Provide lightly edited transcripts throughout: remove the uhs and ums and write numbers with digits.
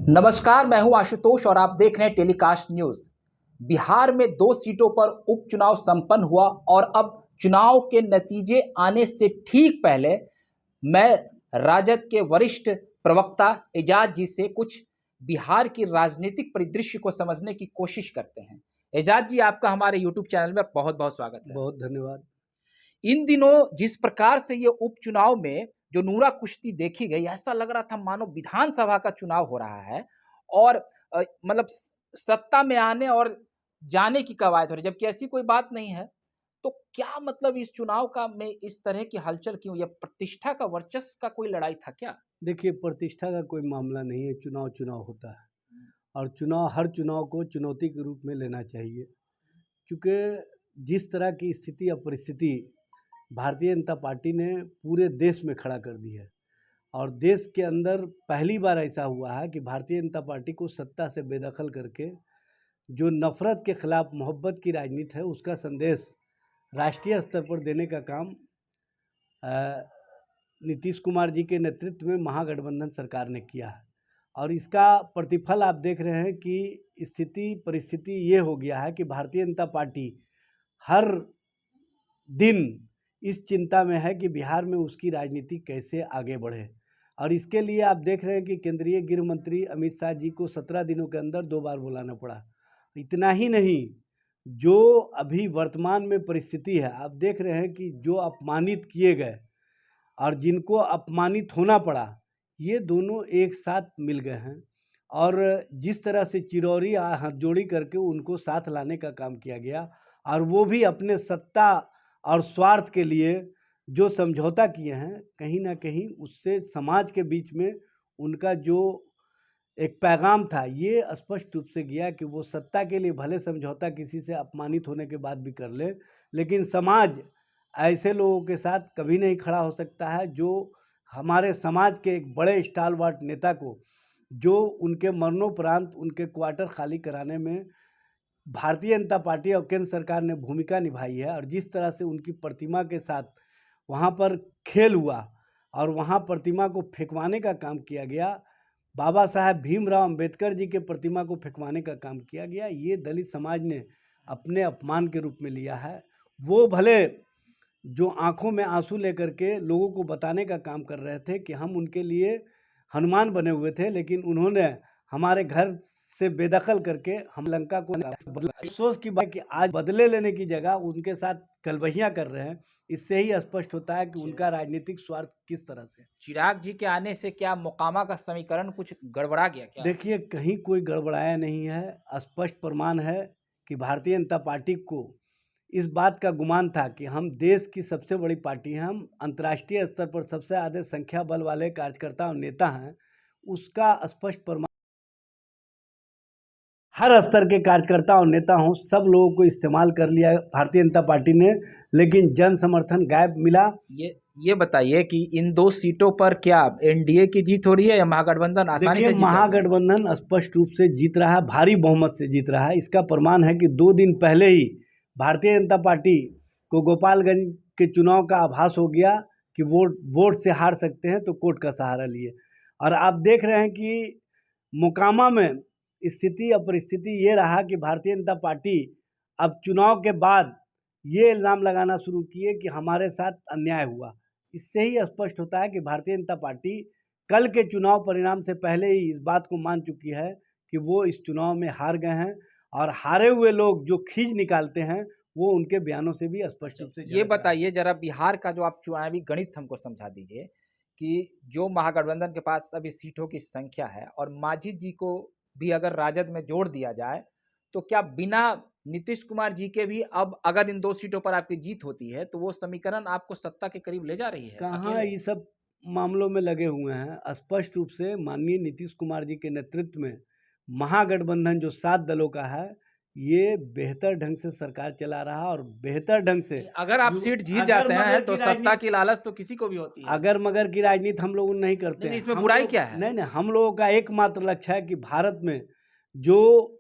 नमस्कार, मैं हूं आशुतोष और आप देख रहे हैं टेलीकास्ट न्यूज। बिहार में 2 सीटों पर उपचुनाव संपन्न हुआ और अब चुनाव के नतीजे आने से ठीक पहले मैं राजद के वरिष्ठ प्रवक्ता एजाज जी से कुछ बिहार की राजनीतिक परिदृश्य को समझने की कोशिश करते हैं। एजाज जी, आपका हमारे यूट्यूब चैनल में बहुत बहुत स्वागत है। बहुत धन्यवाद। इन दिनों जिस प्रकार से ये उपचुनाव में जो नूरा कुश्ती देखी गई, ऐसा लग रहा था मानो विधानसभा का चुनाव हो रहा है और मतलब सत्ता में आने और जाने की कवायद हो रही है, जबकि ऐसी कोई बात नहीं है। तो क्या मतलब इस चुनाव का में इस तरह की हलचल क्यों? यह प्रतिष्ठा का, वर्चस्व का कोई लड़ाई था क्या? देखिए, प्रतिष्ठा का कोई मामला नहीं है। चुनाव चुनाव होता है और चुनाव, हर चुनाव को चुनौती के रूप में लेना चाहिए। क्योंकि जिस तरह की स्थिति और परिस्थिति भारतीय जनता पार्टी ने पूरे देश में खड़ा कर दी है और देश के अंदर पहली बार ऐसा हुआ है कि भारतीय जनता पार्टी को सत्ता से बेदखल करके जो नफरत के खिलाफ मोहब्बत की राजनीति है, उसका संदेश राष्ट्रीय स्तर पर देने का काम नीतीश कुमार जी के नेतृत्व में महागठबंधन सरकार ने किया है। और इसका प्रतिफल आप देख रहे हैं कि स्थिति परिस्थिति ये हो गया है कि भारतीय जनता पार्टी हर दिन इस चिंता में है कि बिहार में उसकी राजनीति कैसे आगे बढ़े। और इसके लिए आप देख रहे हैं कि केंद्रीय गृह मंत्री अमित शाह जी को 17 दिनों के अंदर 2 बार बुलाना पड़ा। इतना ही नहीं, जो अभी वर्तमान में परिस्थिति है, आप देख रहे हैं कि जो अपमानित किए गए और जिनको अपमानित होना पड़ा, ये दोनों एक साथ मिल गए हैं। और जिस तरह से चिरौरी हाथ जोड़ी करके उनको साथ लाने का काम किया गया और वो भी अपने सत्ता और स्वार्थ के लिए जो समझौता किए हैं, कहीं ना कहीं उससे समाज के बीच में उनका जो एक पैगाम था, ये स्पष्ट रूप से गया कि वो सत्ता के लिए भले समझौता किसी से अपमानित होने के बाद भी कर ले, लेकिन समाज ऐसे लोगों के साथ कभी नहीं खड़ा हो सकता है जो हमारे समाज के एक बड़े स्टालवार्ट नेता को, जो उनके मरणोपरांत उनके क्वार्टर खाली कराने में भारतीय जनता पार्टी और केंद्र सरकार ने भूमिका निभाई है और जिस तरह से उनकी प्रतिमा के साथ वहाँ पर खेल हुआ और वहाँ प्रतिमा को फेंकवाने का काम किया गया, बाबा साहेब भीमराव अंबेडकर जी के प्रतिमा को फेंकवाने का काम किया गया, ये दलित समाज ने अपने अपमान के रूप में लिया है। वो भले जो आंखों में आंसू लेकर के लोगों को बताने का काम कर रहे थे कि हम उनके लिए हनुमान बने हुए थे, लेकिन उन्होंने हमारे घर से बेदखल करके हम लंका को बदला। अफसोस की बात कि आज बदले लेने की जगह उनके साथ गलबहियां कर रहे हैं। इससे ही स्पष्ट होता है कि उनका राजनीतिक स्वार्थ किस तरह से। चिराग जी के आने से क्या मोकामा का समीकरण कुछ गड़बड़ा गया क्या? देखिए, कहीं कोई गड़बड़ाया नहीं है। स्पष्ट प्रमाण है कि भारतीय जनता पार्टी को इस बात का गुमान था कि हम देश की सबसे बड़ी पार्टी हैं, हम अंतर्राष्ट्रीय स्तर पर सबसे ज़्यादा संख्या बल वाले कार्यकर्ता और नेता हैं। उसका स्पष्ट प्रमाण हर स्तर के कार्यकर्ता और नेता हों, सब लोगों को इस्तेमाल कर लिया भारतीय जनता पार्टी ने, लेकिन जन समर्थन गायब मिला। ये बताइए कि इन 2 सीटों पर क्या एनडीए की जीत हो रही है या महागठबंधन आसानी से जीत रहा है? महागठबंधन स्पष्ट रूप से जीत रहा है, भारी बहुमत से जीत रहा है। इसका प्रमाण है कि 2 दिन पहले ही भारतीय जनता पार्टी को गोपालगंज के चुनाव का आभास हो गया कि वोट से हार सकते हैं, तो कोर्ट का सहारा लिए। और आप देख रहे हैं कि मोकामा में स्थिति और परिस्थिति ये रहा कि भारतीय जनता पार्टी अब चुनाव के बाद ये इल्ज़ाम लगाना शुरू किए कि हमारे साथ अन्याय हुआ। इससे ही स्पष्ट होता है कि भारतीय जनता पार्टी कल के चुनाव परिणाम से पहले ही इस बात को मान चुकी है कि वो इस चुनाव में हार गए हैं और हारे हुए लोग जो खींच निकालते हैं, वो उनके बयानों से भी स्पष्ट रूप से। ये बताइए जरा, बिहार का जो आप चुनावी गणित हमको समझा दीजिए कि जो महागठबंधन के पास अभी सीटों की संख्या है और मांझी जी को भी अगर राजद में जोड़ दिया जाए, तो क्या बिना नीतीश कुमार जी के भी अब अगर इन 2 सीटों पर आपकी जीत होती है तो वो समीकरण आपको सत्ता के करीब ले जा रही है? कहाँ ये सब मामलों में लगे हुए हैं। स्पष्ट रूप से माननीय नीतीश कुमार जी के नेतृत्व में महागठबंधन जो 7 दलों का है, ये बेहतर ढंग से सरकार चला रहा और बेहतर ढंग से। अगर आप सीट जीत जाते हैं तो सत्ता की लालच तो किसी को भी होती है। अगर मगर की राजनीति हम लोग नहीं करते हैं। इसमें बुराई क्या है? नहीं, हम लोगों का एकमात्र लक्ष्य है कि भारत में जो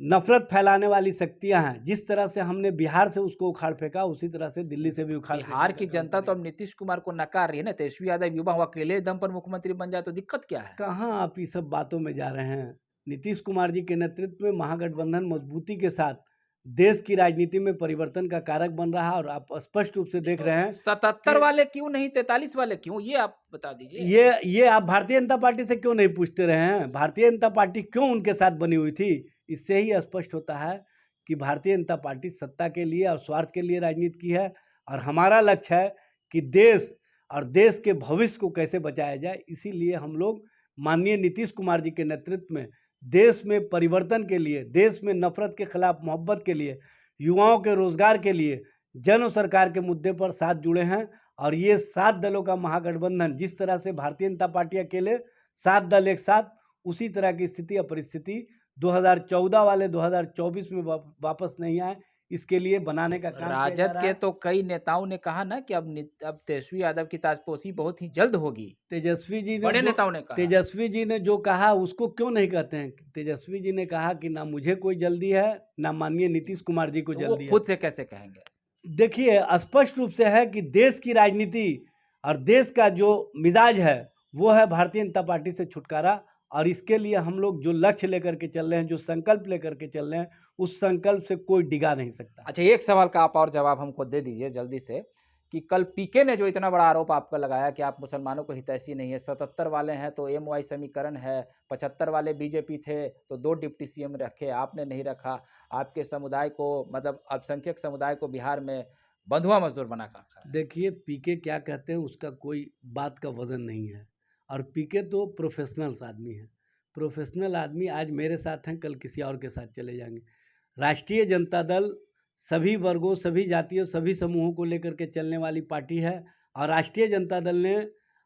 नफरत फैलाने वाली शक्तियां हैं। जिस तरह से हमने बिहार से उसको उखाड़ फेंका, उसी तरह से दिल्ली से भी उखाड़ बिहार फेंकने की का काम जनता तो करेंगे। अब नीतीश कुमार को नकार रही है ना। तेजस्वी यादव युवा हुआ अकेले दम पर मुख्यमंत्री बन जाए तो दिक्कत क्या है? कहाँ आप ये सब बातों में जा रहे हैं? नीतीश कुमार जी के नेतृत्व में महागठबंधन मजबूती के साथ देश की राजनीति में परिवर्तन का कारक बन रहा है, और आप स्पष्ट रूप से देख रहे हैं 77 कि वाले क्यों नहीं, 43 वाले क्यों, ये आप बता दीजिए। ये आप भारतीय जनता पार्टी से क्यों नहीं पूछते रहे हैं? भारतीय जनता पार्टी क्यों उनके साथ बनी हुई थी? इससे ही स्पष्ट होता है कि भारतीय जनता पार्टी सत्ता के लिए और स्वार्थ के लिए राजनीति की है, और हमारा लक्ष्य है कि देश और देश के भविष्य को कैसे बचाया जाए। इसीलिए हम लोग माननीय नीतीश कुमार जी के नेतृत्व में देश में परिवर्तन के लिए, देश में नफरत के खिलाफ मोहब्बत के लिए, युवाओं के रोजगार के लिए, जन सरकार के मुद्दे पर साथ जुड़े हैं। और ये 7 दलों का महागठबंधन, जिस तरह से भारतीय जनता पार्टी अकेले, 7 दल एक साथ, उसी तरह की स्थिति और परिस्थिति 2014 वाले 2024 में वापस नहीं आए, इसके लिए बनाने का काम किया जा राजद रहा के है। तो कई नेताओं ने कहा ना कि अब तेजस्वी यादव की ताजपोशी बहुत ही जल्द होगी। बड़े नेताओं ने कहा। तेजस्वी जी ने जो कहा उसको क्यों नहीं कहते हैं? तेजस्वी जी ने कहा कि ना मुझे कोई जल्दी है, ना माननीय नीतीश कुमार जी को तो वो जल्दी है। खुद से कैसे कहेंगे? देखिए, स्पष्ट रूप से है कि देश की राजनीति और देश का जो मिजाज है, वो है भारतीय जनता पार्टी से छुटकारा। और इसके लिए हम लोग जो लक्ष्य लेकर के चल रहे हैं, जो संकल्प लेकर के चल रहे हैं, उस संकल्प से कोई डिगा नहीं सकता। अच्छा, एक सवाल का आप और जवाब हमको दे दीजिए जल्दी से, कि कल पीके ने जो इतना बड़ा आरोप आप पर लगाया कि आप मुसलमानों को हितैषी नहीं है, 77 वाले हैं तो एमवाई समीकरण है, 75 वाले बीजेपी थे तो 2 डिप्टी सीएम रखे, आपने नहीं रखा, आपके समुदाय को, मतलब अल्पसंख्यक समुदाय को बिहार में बंधुआ मजदूर बना कर रखा है। देखिए, पीके क्या कहते हैं उसका कोई बात का वजन नहीं है, और पीके तो प्रोफेशनल्स आदमी है। प्रोफेशनल आदमी आज मेरे साथ हैं, कल किसी और के साथ चले जाएंगे। राष्ट्रीय जनता दल सभी वर्गों, सभी जातियों, सभी समूहों को लेकर के चलने वाली पार्टी है, और राष्ट्रीय जनता दल ने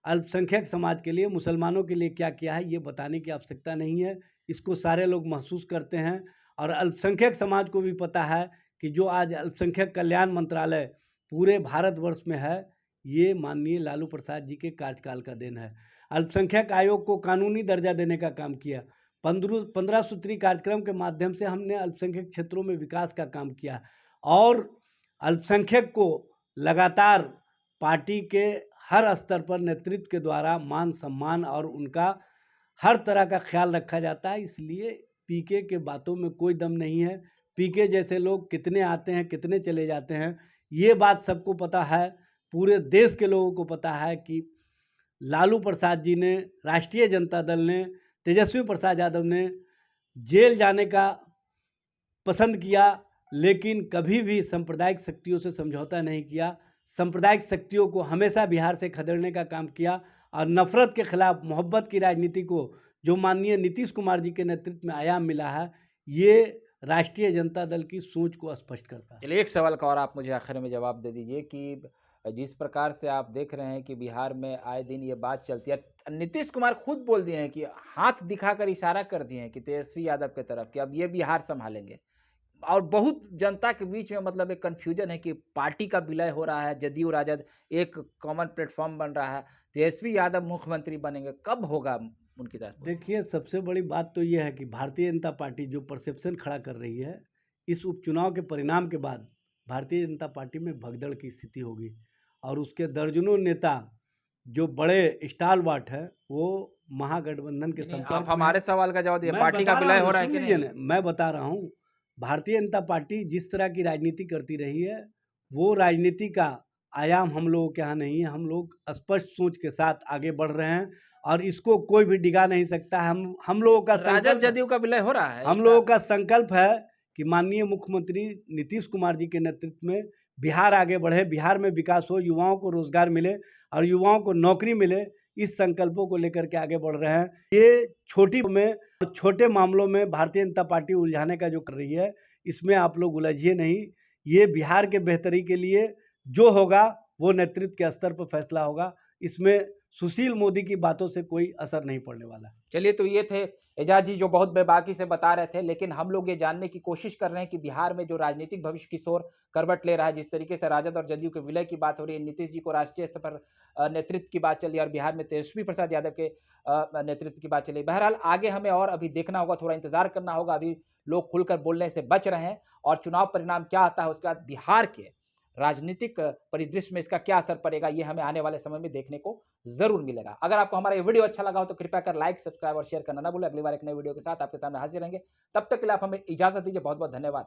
अल्पसंख्यक समाज के लिए, मुसलमानों के लिए क्या किया है ये बताने की आवश्यकता नहीं है। इसको सारे लोग महसूस करते हैं, और अल्पसंख्यक समाज को भी पता है कि जो आज अल्पसंख्यक कल्याण मंत्रालय पूरे भारतवर्ष में है, ये माननीय लालू प्रसाद जी के कार्यकाल का देन है। अल्पसंख्यक आयोग को कानूनी दर्जा देने का काम किया। 15 सूत्री कार्यक्रम के माध्यम से हमने अल्पसंख्यक क्षेत्रों में विकास का काम किया, और अल्पसंख्यक को लगातार पार्टी के हर स्तर पर नेतृत्व के द्वारा मान सम्मान और उनका हर तरह का ख्याल रखा जाता है। इसलिए पीके के बातों में कोई दम नहीं है। पीके जैसे लोग कितने आते हैं, कितने चले जाते हैं, ये बात सबको पता है। पूरे देश के लोगों को पता है कि लालू प्रसाद जी ने, राष्ट्रीय जनता दल ने, तेजस्वी प्रसाद यादव ने जेल जाने का पसंद किया, लेकिन कभी भी सांप्रदायिक शक्तियों से समझौता नहीं किया। सांप्रदायिक शक्तियों को हमेशा बिहार से खदेड़ने का काम किया, और नफरत के खिलाफ मोहब्बत की राजनीति को जो माननीय नीतीश कुमार जी के नेतृत्व में आयाम मिला है, ये राष्ट्रीय जनता दल की सोच को स्पष्ट करता है। चलिए, एक सवाल का और आप मुझे आखिर में जवाब दे दीजिए कि जिस प्रकार से आप देख रहे हैं कि बिहार में आए दिन ये बात चलती है, नीतीश कुमार खुद बोल दिए हैं कि हाथ दिखाकर इशारा कर दिए हैं कि तेजस्वी यादव की तरफ कि अब ये बिहार संभालेंगे, और बहुत जनता के बीच में मतलब एक कन्फ्यूजन है कि पार्टी का विलय हो रहा है, जदयू राजद एक कॉमन प्लेटफॉर्म बन रहा है, तेजस्वी यादव मुख्यमंत्री बनेंगे, कब होगा उनकी तरफ? देखिए, सबसे बड़ी बात तो ये है कि भारतीय जनता पार्टी जो परसेप्शन खड़ा कर रही है, इस उपचुनाव के परिणाम के बाद भारतीय जनता पार्टी में भगदड़ की स्थिति होगी, और उसके दर्जनों नेता जो बड़े स्टालवार्ट है, वो महागठबंधन के आप संपर्क में हमारे हैं। सवाल का जवाब दिए, मैं पार्टी का बता रहा विलय हूँ, हो रहा है सुन कि लीजिए नहीं? ना, मैं बता रहा हूँ, भारतीय जनता पार्टी जिस तरह की राजनीति करती रही है, वो राजनीति का आयाम हम लोगों के यहाँ नहीं है। हम लोग स्पष्ट सोच के साथ आगे बढ़ रहे हैं, और इसको कोई भी डिगा नहीं सकता। हम लोगों का राजद संकल्प जदयू का विलय हो रहा है हम इस लोगों साल? का संकल्प है कि माननीय मुख्यमंत्री नीतीश कुमार जी के नेतृत्व में बिहार आगे बढ़े, बिहार में विकास हो, युवाओं को रोजगार मिले और युवाओं को नौकरी मिले। इस संकल्पों को लेकर के आगे बढ़ रहे हैं। ये छोटे मामलों में भारतीय जनता पार्टी उलझाने का जो कर रही है, इसमें आप लोग उलझिए नहीं। ये बिहार के बेहतरी के लिए जो होगा वो नेतृत्व के स्तर पर फैसला होगा। इसमें सुशील मोदी की बातों से कोई असर नहीं पड़ने वाला। चलिए, तो ये थे एजाज जी जो बहुत बेबाकी से बता रहे थे, लेकिन हम लोग ये जानने की कोशिश कर रहे हैं कि बिहार में जो राजनीतिक भविष्य की ओर करवट ले रहा है, जिस तरीके से राजद और जदयू के विलय की बात हो रही है, नीतीश जी को राष्ट्रीय स्तर पर नेतृत्व की बात चली और बिहार में तेजस्वी प्रसाद यादव के नेतृत्व की बात चली। बहरहाल आगे हमें और अभी देखना होगा, थोड़ा इंतजार करना होगा। अभी लोग खुलकर बोलने से बच रहे हैं और चुनाव परिणाम क्या आता है उसके बाद बिहार के राजनीतिक परिदृश्य में इसका क्या असर पड़ेगा, ये हमें आने वाले समय में देखने को जरूर मिलेगा। अगर आपको हमारा ये वीडियो अच्छा लगा हो तो कृपया कर लाइक, सब्सक्राइब और शेयर करना ना भूलें। अगली बार एक नई वीडियो के साथ आपके सामने हाजिर रहेंगे। तब तक के लिए आप हमें इजाजत दीजिए। बहुत बहुत धन्यवाद।